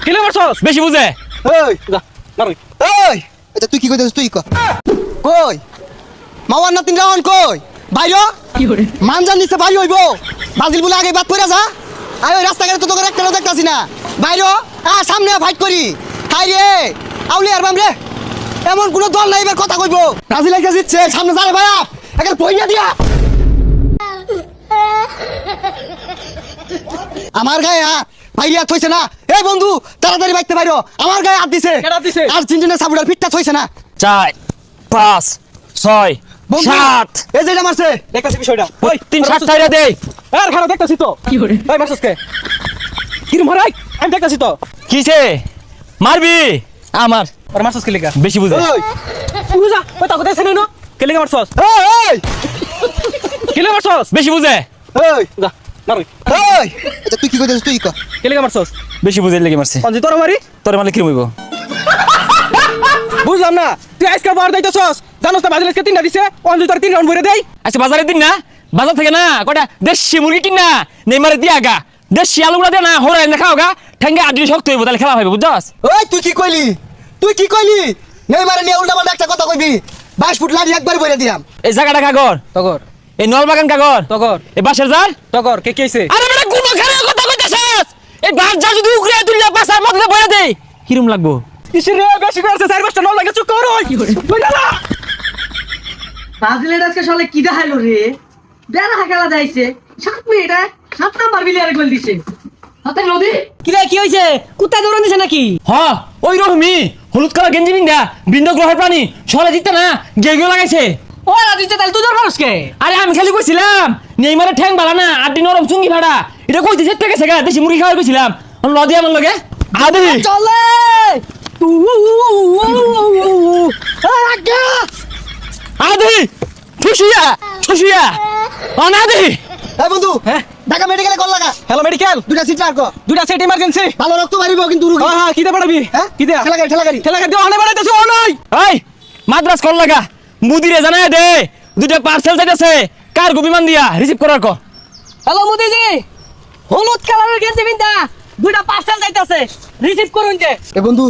কিলে মারছস বেশি বুঝে এই যা মার এই এটা তুই কি কইতেছিস তুই কই মাওয়ার নাতিন রাওয়ান কই বাইরো মানজান নিচে বাইরে হইবো বাজিল বলে আগে বাদ কইরা যা আয় ওই রাস্তাঘাটে তো তোকে একটাও দেখতাছি না বাইরো সামনে ফাইট করি হাই রে আউলি আর বাম রে এমন কোন দল নাই এবার কথা কইবো ব্রাজিল আইকা জিতছে সামনে যারে ভাইয়া একে পইয়া দিয়া আমার গায়ে ভাইয়া থইছে না এই বন্ধু তাড়াতাড়ি বাইতে বাইরো আমার গায়ে হাত দিছে কেডা দিছে আর্জেন্টিনা সাপোর্টার ফিটটা থইছে না 4 5 6 7 এই যে এটা মারছে দেখতাছি বিষয়টা ওই 3 7 টাইরা দে আর খারাপ দেখতাছি তো ওই মারছস কে কি মারাই আমি দেখতাছি তো কিছে মারবি আমার আর মারছস কি লাগা বেশি বুঝে ওই বুঝা ওই তাকো দেছ না কে লাগা মারছস এই কি লাগা মারছস বেশি বুঝে এই যা মার এই এটা তুই কি কইতেছিস তুই ক কে লাগা মারছস বেশি বুঝে লাগি মারছে অঞ্জি তোর মারি তোর মানে কি হইব বুঝলাম না তুই আজকে বার দাইতেছস জানোস না বাজিল আজকে 3টা দিছে অঞ্জি তোর 3 রাউন্ড বইরে দেই আচ্ছা বাজারে দিন না বাজার থেকে না কয়টা দেশি মুরগি কিন না নেইমারে দিয়া গা দেশি আলুগুলা দে না হরাই না খাও গা ঠ্যাঙ্গে আদি শক্ত হইব তাহলে খেলা হইব বুঝছস ওই তুই কি কইলি নেইমারে নিয়ে উল্টা পাল্টা একটা কথা কইবি 22 ফুট লাড়ি একবার বইরে দিয়াম এই জায়গাটা কাগর তগর এই নলবাগান কাগর তগর এই বাসের জার তগর কে কইছে আরে বেটা গুনো খারে কথা কইতাছস এই বাস যা যদি উগরে তুইলা পাছার মধ্যে বইরা দে কিরম লাগবো কিসের রে বেশি করছে 4-5টা নল লাগে চুপ কর ওই কই গেল ব্রাজিলের আজকে শালা কি দেখাইলো রে বেড়া খেলা যাইছে 7 মিনিটে 7 নাম্বার বিলিয়ারে গোল দিছে হাতে নদী কি রে কি হইছে কুত্তা দৌড়ান দিছে নাকি হ ওই রকমই হলুদ কালার গেঞ্জি পিন্দা বৃন্দ গ্রহের প্রাণী সরে জিততে না গেগিও লাগাইছে ওরা দিতে তাহলে তুই দৌড় মানুষকে আরে আমি খালি কইছিলাম নেইমারে ঠ্যাং বালা না আড্ডি নরম চুঙ্গি ভাড়া এটা কইতে যেতে গেছে গা দেশি মুরগি খাওয়াই কইছিলাম লদি আমার লগে আদি চলে আদি খুশিয়া খুশিয়া অনাদি এই বন্ধু হ্যাঁ ঢাকা মেডিকেলে কল লাগা হ্যালো মেডিকেল দুটা সিট রাখ দুইটা সেট ইমার্জেন্সি ভালো রক্ত মারিব কিন্তু রুগী হ্যাঁ কি দে পড়াবি হ্যাঁ কি দে ঠেলা গাড়ি ঠেলা দিও অনে বাড়াইতেছ ও নাই এই মাদ্রাস কল লাগা মুদিরে জানায় দে দুইটা পার্সেল যাইতাছে কার্গো বিমান দিয়া রিসিভ করার ক হ্যালো মোদিজি হলুদ কালারের গেঞ্জি বিন্দা দুইটা পার্সেল যাইতাছে রিসিভ করুন যে এ বন্ধু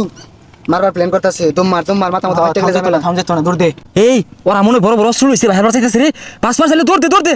মারবার প্ল্যান করতেছে তোমার মাথা মাথা ফাইটে গেলে যাবে না থাম যেত না দৌড় দে এই ওরা মনে বড় বড় অস্ত্র লইছে ভাই চাইতেছে রে পাঁচ পার্সেলে দৌড় দে